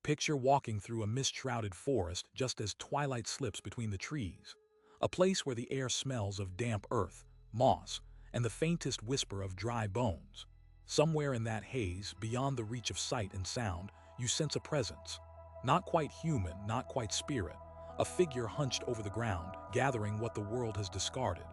Picture walking through a mist-shrouded forest just as twilight slips between the trees, a place where the air smells of damp earth, moss, and the faintest whisper of dry bones. Somewhere in that haze, beyond the reach of sight and sound, you sense a presence. Not quite human, not quite spirit, a figure hunched over the ground, gathering what the world has discarded.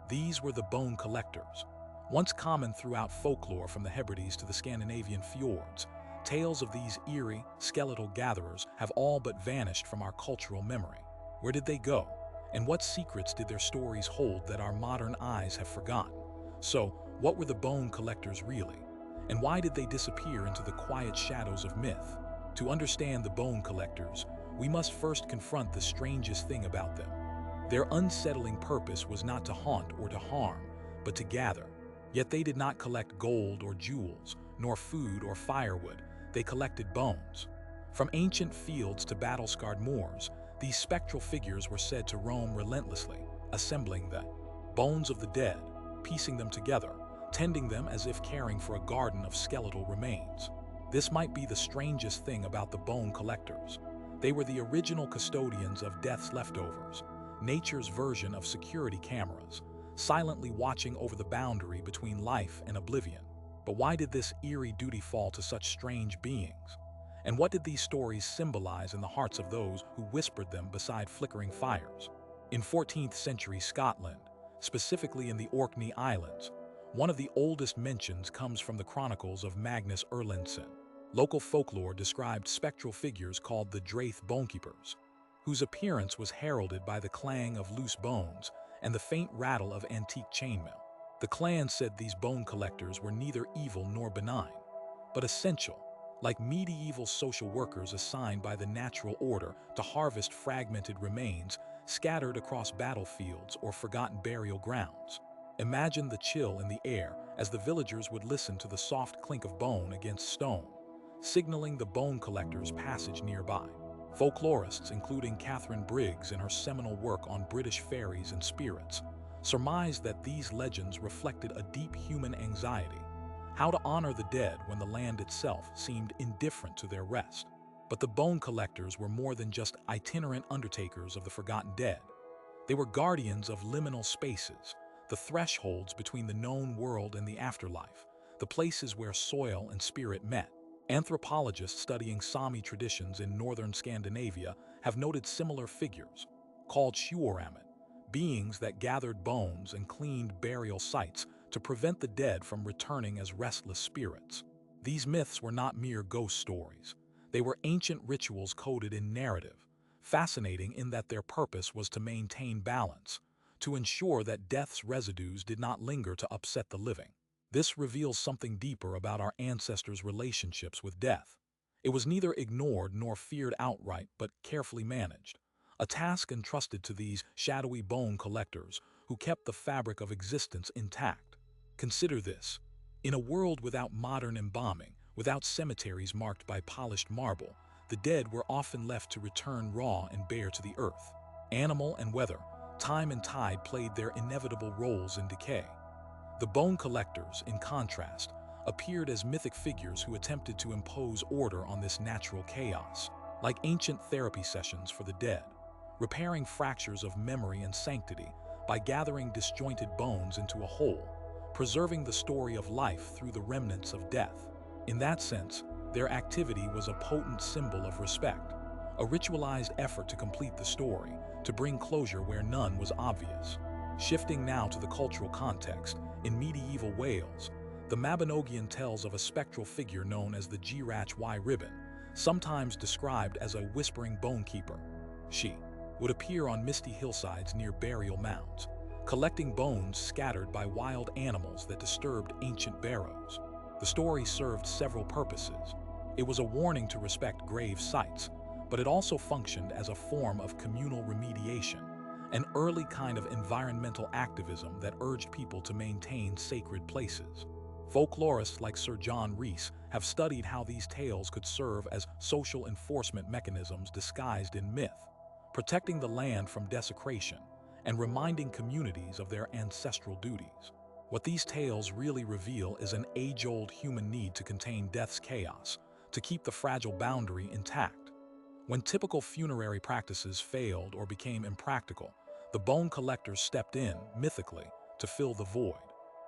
These were the bone collectors. Once common throughout folklore from the Hebrides to the Scandinavian fjords, tales of these eerie, skeletal gatherers have all but vanished from our cultural memory. Where did they go? And what secrets did their stories hold that our modern eyes have forgotten? So, what were the bone collectors really? And why did they disappear into the quiet shadows of myth? To understand the bone collectors, we must first confront the strangest thing about them. Their unsettling purpose was not to haunt or to harm, but to gather. Yet they did not collect gold or jewels, nor food or firewood. They collected bones. From ancient fields to battle-scarred moors, these spectral figures were said to roam relentlessly, assembling the bones of the dead, piecing them together, tending them as if caring for a garden of skeletal remains. This might be the strangest thing about the bone collectors. They were the original custodians of death's leftovers, nature's version of security cameras, silently watching over the boundary between life and oblivion. But why did this eerie duty fall to such strange beings? And what did these stories symbolize in the hearts of those who whispered them beside flickering fires? In 14th century Scotland, specifically in the Orkney Islands, one of the oldest mentions comes from the chronicles of Magnus Erlendsson. Local folklore described spectral figures called the Draith Bonekeepers, whose appearance was heralded by the clang of loose bones and the faint rattle of antique chainmail. The clan said these bone collectors were neither evil nor benign, but essential, like medieval social workers assigned by the natural order to harvest fragmented remains scattered across battlefields or forgotten burial grounds. Imagine the chill in the air as the villagers would listen to the soft clink of bone against stone, signaling the bone collector's passage nearby. Folklorists, including Catherine Briggs in her seminal work on British fairies and spirits, surmised that these legends reflected a deep human anxiety, how to honor the dead when the land itself seemed indifferent to their rest. But the bone collectors were more than just itinerant undertakers of the forgotten dead. They were guardians of liminal spaces, the thresholds between the known world and the afterlife, the places where soil and spirit met. Anthropologists studying Sami traditions in northern Scandinavia have noted similar figures, called shuoramet, beings that gathered bones and cleaned burial sites to prevent the dead from returning as restless spirits. These myths were not mere ghost stories. They were ancient rituals coded in narrative, fascinating in that their purpose was to maintain balance, to ensure that death's residues did not linger to upset the living. This reveals something deeper about our ancestors' relationships with death. It was neither ignored nor feared outright, but carefully managed, a task entrusted to these shadowy bone collectors who kept the fabric of existence intact. Consider this. In a world without modern embalming, without cemeteries marked by polished marble, the dead were often left to return raw and bare to the earth. Animal and weather, time and tide played their inevitable roles in decay. The bone collectors, in contrast, appeared as mythic figures who attempted to impose order on this natural chaos, like ancient therapy sessions for the dead, repairing fractures of memory and sanctity by gathering disjointed bones into a whole, preserving the story of life through the remnants of death. In that sense, their activity was a potent symbol of respect, a ritualized effort to complete the story, to bring closure where none was obvious. Shifting now to the cultural context, in medieval Wales, the Mabinogion tells of a spectral figure known as the Girach Y Ribbon, sometimes described as a whispering bone keeper. She would appear on misty hillsides near burial mounds, collecting bones scattered by wild animals that disturbed ancient barrows. The story served several purposes. It was a warning to respect grave sites, but it also functioned as a form of communal remediation, an early kind of environmental activism that urged people to maintain sacred places. Folklorists like Sir John Rhys have studied how these tales could serve as social enforcement mechanisms disguised in myth, protecting the land from desecration and reminding communities of their ancestral duties. What these tales really reveal is an age-old human need to contain death's chaos, to keep the fragile boundary intact. When typical funerary practices failed or became impractical, the bone collectors stepped in, mythically, to fill the void.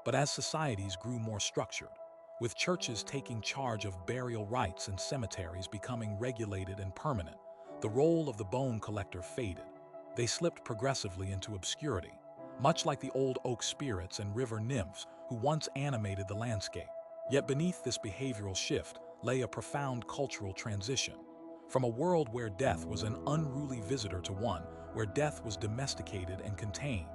But as societies grew more structured, with churches taking charge of burial rites and cemeteries becoming regulated and permanent, the role of the bone collector faded. They slipped progressively into obscurity, much like the old oak spirits and river nymphs who once animated the landscape. Yet beneath this behavioral shift lay a profound cultural transition. From a world where death was an unruly visitor to one where death was domesticated and contained,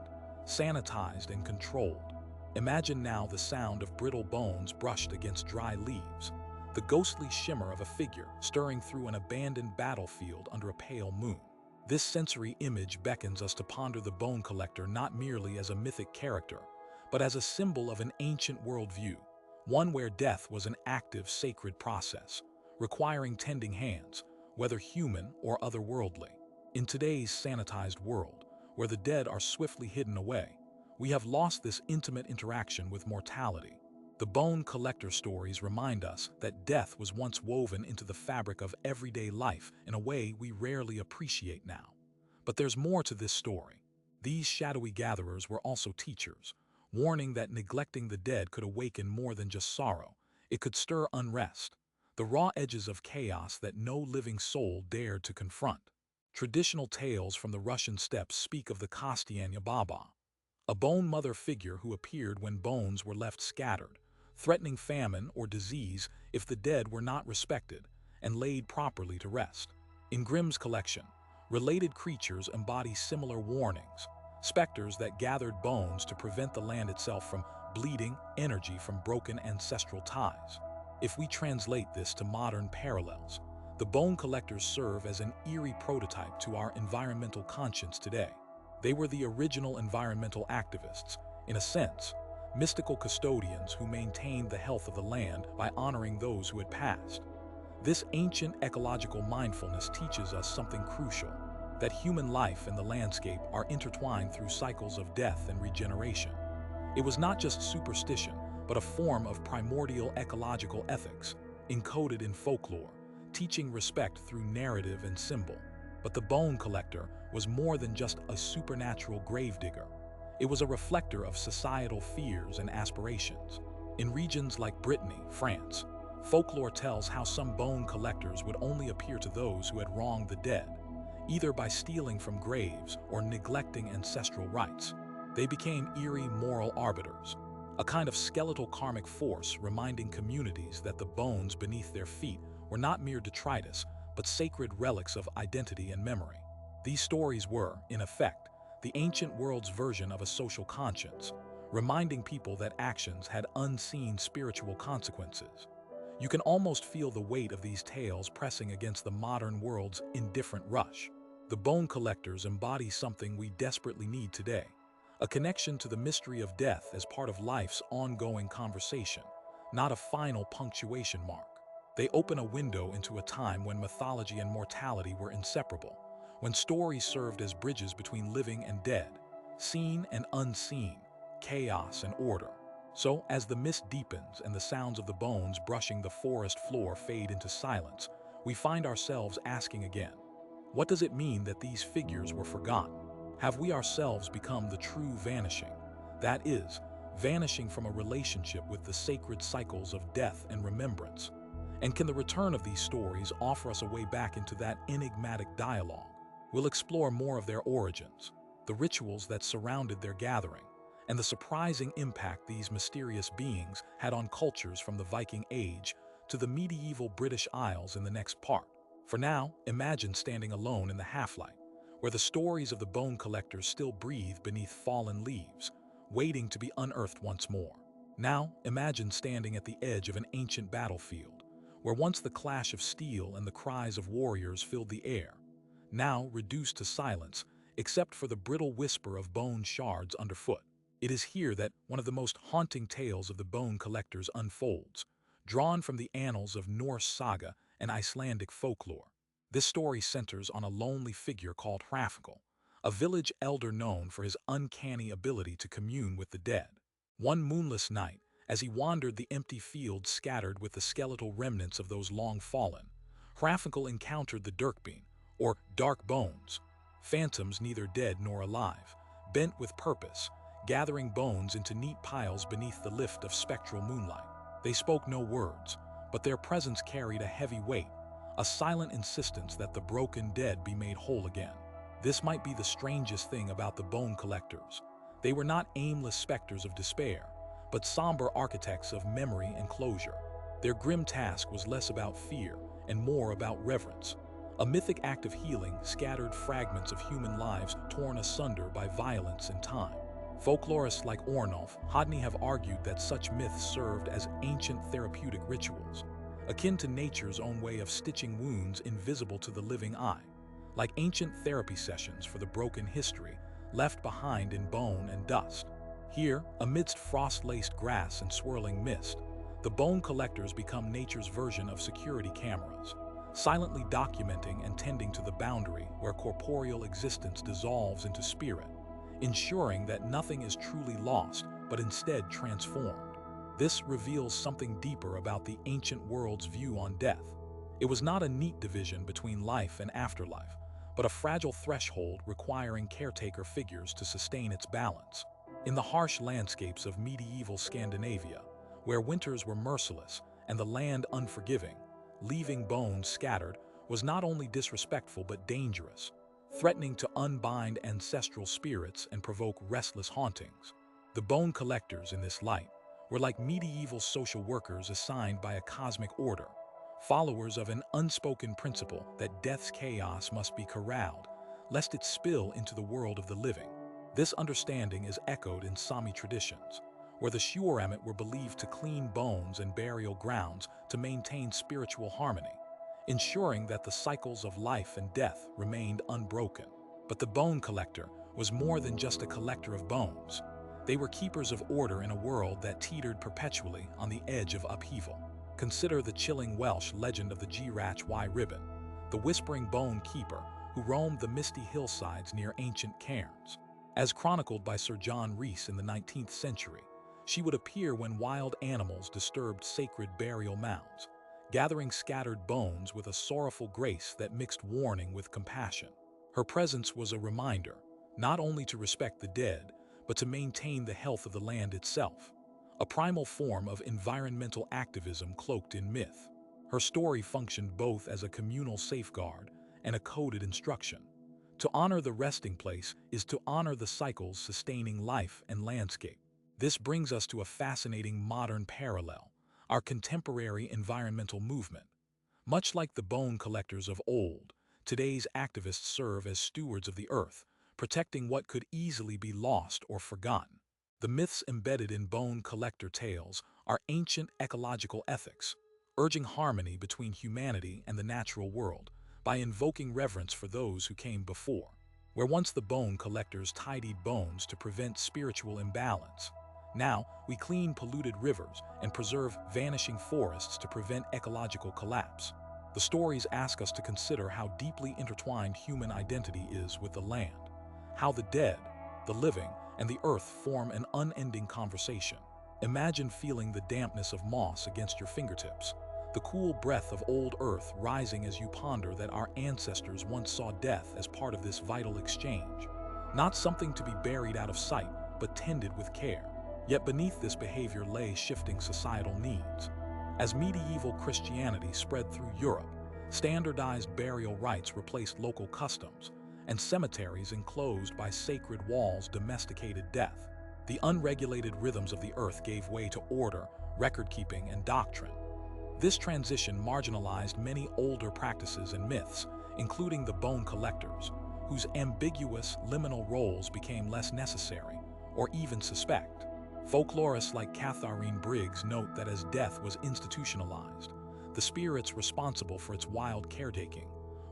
sanitized and controlled. Imagine now the sound of brittle bones brushed against dry leaves, the ghostly shimmer of a figure stirring through an abandoned battlefield under a pale moon. This sensory image beckons us to ponder the bone collector not merely as a mythic character, but as a symbol of an ancient worldview, one where death was an active, sacred process, requiring tending hands, whether human or otherworldly. In today's sanitized world, where the dead are swiftly hidden away, we have lost this intimate interaction with mortality. The bone collector stories remind us that death was once woven into the fabric of everyday life in a way we rarely appreciate now. But there's more to this story. These shadowy gatherers were also teachers, warning that neglecting the dead could awaken more than just sorrow. It could stir unrest, the raw edges of chaos that no living soul dared to confront. Traditional tales from the Russian steppes speak of the Kostyanya Baba, a bone mother figure who appeared when bones were left scattered, threatening famine or disease if the dead were not respected and laid properly to rest. In Grimm's collection, related creatures embody similar warnings, specters that gathered bones to prevent the land itself from bleeding energy from broken ancestral ties. If we translate this to modern parallels, the bone collectors serve as an eerie prototype to our environmental conscience today. They were the original environmental activists, in a sense, mystical custodians who maintained the health of the land by honoring those who had passed. This ancient ecological mindfulness teaches us something crucial, that human life and the landscape are intertwined through cycles of death and regeneration. It was not just superstition, but a form of primordial ecological ethics, encoded in folklore, teaching respect through narrative and symbol. But the bone collector was more than just a supernatural gravedigger. It was a reflector of societal fears and aspirations. In regions like Brittany, France, folklore tells how some bone collectors would only appear to those who had wronged the dead, either by stealing from graves or neglecting ancestral rites. They became eerie moral arbiters, a kind of skeletal karmic force reminding communities that the bones beneath their feet were not mere detritus, but sacred relics of identity and memory. These stories were, in effect, the ancient world's version of a social conscience, reminding people that actions had unseen spiritual consequences. You can almost feel the weight of these tales pressing against the modern world's indifferent rush. The bone collectors embody something we desperately need today, a connection to the mystery of death as part of life's ongoing conversation, not a final punctuation mark. They open a window into a time when mythology and mortality were inseparable, when stories served as bridges between living and dead, seen and unseen, chaos and order. So, as the mist deepens and the sounds of the bones brushing the forest floor fade into silence, we find ourselves asking again, what does it mean that these figures were forgotten? Have we ourselves become the true vanishing? That is, vanishing from a relationship with the sacred cycles of death and remembrance. And can the return of these stories offer us a way back into that enigmatic dialogue? We'll explore more of their origins, the rituals that surrounded their gathering, and the surprising impact these mysterious beings had on cultures from the Viking Age to the medieval British Isles in the next part. For now, imagine standing alone in the half-light, where the stories of the bone collectors still breathe beneath fallen leaves, waiting to be unearthed once more. Now, imagine standing at the edge of an ancient battlefield, where once the clash of steel and the cries of warriors filled the air, now reduced to silence, except for the brittle whisper of bone shards underfoot. It is here that one of the most haunting tales of the bone collectors unfolds, drawn from the annals of Norse saga and Icelandic folklore. This story centers on a lonely figure called Hrafnkel, a village elder known for his uncanny ability to commune with the dead. One moonless night, as he wandered the empty fields scattered with the skeletal remnants of those long fallen, Hrafnkel encountered the Dirkbean, or dark bones, phantoms neither dead nor alive, bent with purpose, gathering bones into neat piles beneath the lift of spectral moonlight. They spoke no words, but their presence carried a heavy weight, a silent insistence that the broken dead be made whole again. This might be the strangest thing about the bone collectors. They were not aimless specters of despair, but somber architects of memory and closure. Their grim task was less about fear and more about reverence. A mythic act of healing scattered fragments of human lives torn asunder by violence and time. Folklorists like Ornulf Hodney have argued that such myths served as ancient therapeutic rituals, akin to nature's own way of stitching wounds invisible to the living eye, like ancient therapy sessions for the broken history left behind in bone and dust. Here, amidst frost-laced grass and swirling mist, the bone collectors become nature's version of security cameras, silently documenting and tending to the boundary where corporeal existence dissolves into spirit, ensuring that nothing is truly lost but instead transformed. This reveals something deeper about the ancient world's view on death. It was not a neat division between life and afterlife, but a fragile threshold requiring caretaker figures to sustain its balance. In the harsh landscapes of medieval Scandinavia, where winters were merciless and the land unforgiving, leaving bones scattered was not only disrespectful but dangerous, threatening to unbind ancestral spirits and provoke restless hauntings. The bone collectors in this light were like medieval social workers assigned by a cosmic order, followers of an unspoken principle that death's chaos must be corralled, lest it spill into the world of the living. This understanding is echoed in Sami traditions, where the Shuaramit were believed to clean bones and burial grounds to maintain spiritual harmony, ensuring that the cycles of life and death remained unbroken. But the bone collector was more than just a collector of bones. They were keepers of order in a world that teetered perpetually on the edge of upheaval. Consider the chilling Welsh legend of the Girach y Ribbon, the whispering bone keeper who roamed the misty hillsides near ancient cairns. As chronicled by Sir John Rhys in the 19th century, she would appear when wild animals disturbed sacred burial mounds, gathering scattered bones with a sorrowful grace that mixed warning with compassion. Her presence was a reminder, not only to respect the dead, but to maintain the health of the land itself, a primal form of environmental activism cloaked in myth. Her story functioned both as a communal safeguard and a coded instruction. To honor the resting place is to honor the cycles sustaining life and landscape. This brings us to a fascinating modern parallel, our contemporary environmental movement. Much like the bone collectors of old, today's activists serve as stewards of the earth, protecting what could easily be lost or forgotten. The myths embedded in bone collector tales are ancient ecological ethics, urging harmony between humanity and the natural world by invoking reverence for those who came before. Where once the bone collectors tidied bones to prevent spiritual imbalance, now we clean polluted rivers and preserve vanishing forests to prevent ecological collapse. The stories ask us to consider how deeply intertwined human identity is with the land, how the dead, the living, and the earth form an unending conversation. Imagine feeling the dampness of moss against your fingertips, the cool breath of old earth rising as you ponder that our ancestors once saw death as part of this vital exchange, not something to be buried out of sight, but tended with care. Yet beneath this behavior lay shifting societal needs. As medieval Christianity spread through Europe, standardized burial rites replaced local customs, and cemeteries enclosed by sacred walls domesticated death. The unregulated rhythms of the earth gave way to order, record-keeping, and doctrine. This transition marginalized many older practices and myths, including the bone collectors, whose ambiguous, liminal roles became less necessary, or even suspect. Folklorists like Catharine Briggs note that as death was institutionalized, the spirits responsible for its wild caretaking,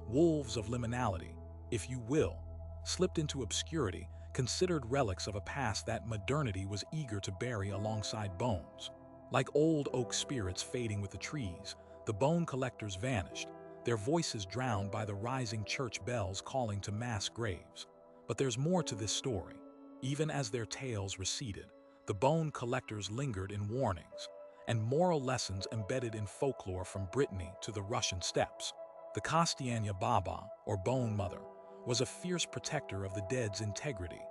wolves of liminality, if you will, slipped into obscurity, considered relics of a past that modernity was eager to bury alongside bones. Like old oak spirits fading with the trees, the bone collectors vanished, their voices drowned by the rising church bells calling to mass graves. But there's more to this story. Even as their tales receded, the bone collectors lingered in warnings and moral lessons embedded in folklore from Brittany to the Russian steppes. The Kastyanya Baba, or Bone Mother, was a fierce protector of the dead's integrity,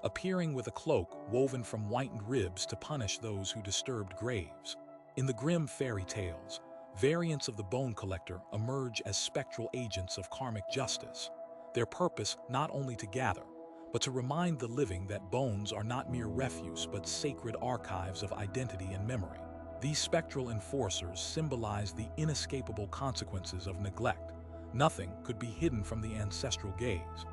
appearing with a cloak woven from whitened ribs to punish those who disturbed graves. In the grim fairy tales, variants of the bone collector emerge as spectral agents of karmic justice, their purpose not only to gather, but to remind the living that bones are not mere refuse but sacred archives of identity and memory. These spectral enforcers symbolize the inescapable consequences of neglect. Nothing could be hidden from the ancestral gaze.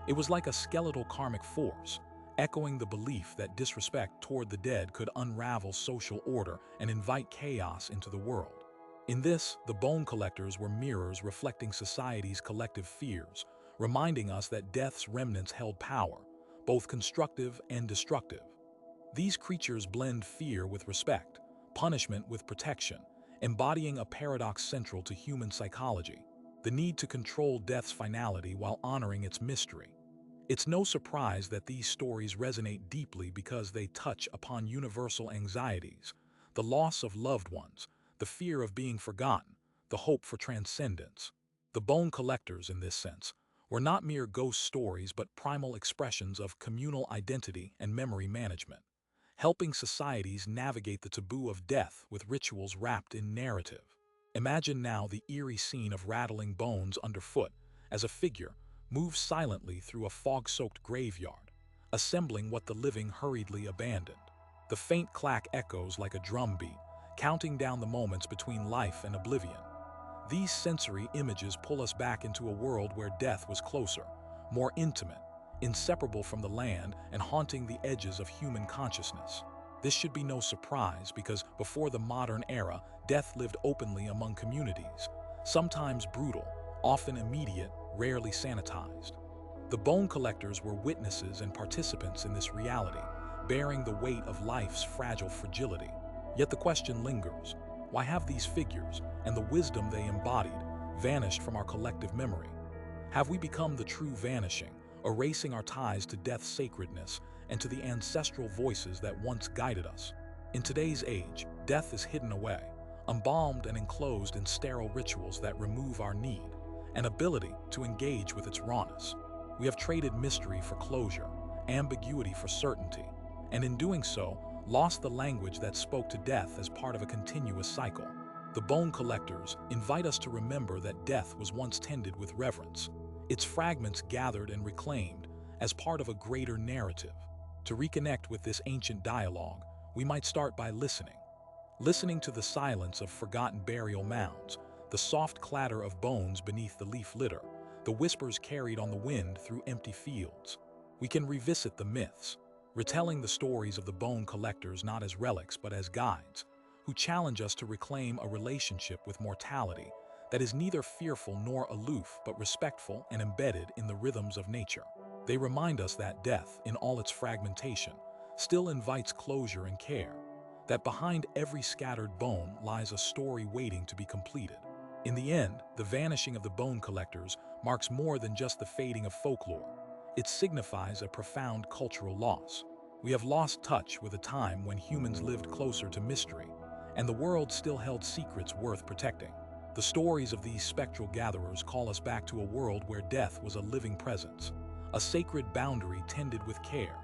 It was like a skeletal karmic force, echoing the belief that disrespect toward the dead could unravel social order and invite chaos into the world. In this, the bone collectors were mirrors reflecting society's collective fears, reminding us that death's remnants held power, both constructive and destructive. These creatures blend fear with respect, punishment with protection, embodying a paradox central to human psychology: the need to control death's finality while honoring its mystery. It's no surprise that these stories resonate deeply because they touch upon universal anxieties: the loss of loved ones, the fear of being forgotten, the hope for transcendence. The bone collectors, in this sense, were not mere ghost stories but primal expressions of communal identity and memory management, helping societies navigate the taboo of death with rituals wrapped in narrative. Imagine now the eerie scene of rattling bones underfoot as a figure moves silently through a fog-soaked graveyard, assembling what the living hurriedly abandoned. The faint clack echoes like a drumbeat, counting down the moments between life and oblivion. These sensory images pull us back into a world where death was closer, more intimate, inseparable from the land, and haunting the edges of human consciousness. This should be no surprise because before the modern era, death lived openly among communities, sometimes brutal, often immediate, rarely sanitized. The bone collectors were witnesses and participants in this reality, bearing the weight of life's fragile fragility. Yet the question lingers: why have these figures, and the wisdom they embodied, vanished from our collective memory? Have we become the true vanishing, erasing our ties to death's sacredness and to the ancestral voices that once guided us? In today's age, death is hidden away, embalmed and enclosed in sterile rituals that remove our need and ability to engage with its rawness. We have traded mystery for closure, ambiguity for certainty, and in doing so, lost the language that spoke to death as part of a continuous cycle. The bone collectors invite us to remember that death was once tended with reverence, its fragments gathered and reclaimed as part of a greater narrative. To reconnect with this ancient dialogue, we might start by listening to the silence of forgotten burial mounds, the soft clatter of bones beneath the leaf litter, the whispers carried on the wind through empty fields. We can revisit the myths, retelling the stories of the bone collectors not as relics but as guides, who challenge us to reclaim a relationship with mortality that is neither fearful nor aloof but respectful and embedded in the rhythms of nature. They remind us that death, in all its fragmentation, still invites closure and care, that behind every scattered bone lies a story waiting to be completed. In the end, the vanishing of the bone collectors marks more than just the fading of folklore. It signifies a profound cultural loss. We have lost touch with a time when humans lived closer to mystery, and the world still held secrets worth protecting. The stories of these spectral gatherers call us back to a world where death was a living presence, a sacred boundary tended with care,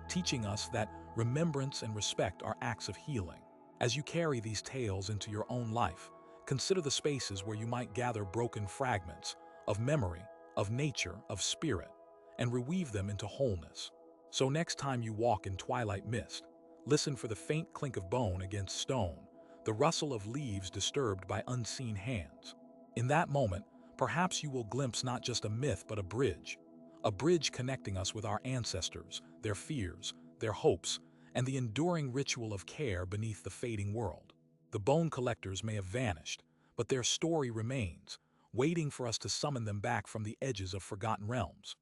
teaching us that remembrance and respect are acts of healing. As you carry these tales into your own life, consider the spaces where you might gather broken fragments of memory, of nature, of spirit, and reweave them into wholeness. So next time you walk in twilight mist, listen for the faint clink of bone against stone, the rustle of leaves disturbed by unseen hands. In that moment, perhaps you will glimpse not just a myth but a bridge connecting us with our ancestors, their fears, their hopes, and the enduring ritual of care beneath the fading world. The bone collectors may have vanished, but their story remains, waiting for us to summon them back from the edges of forgotten realms.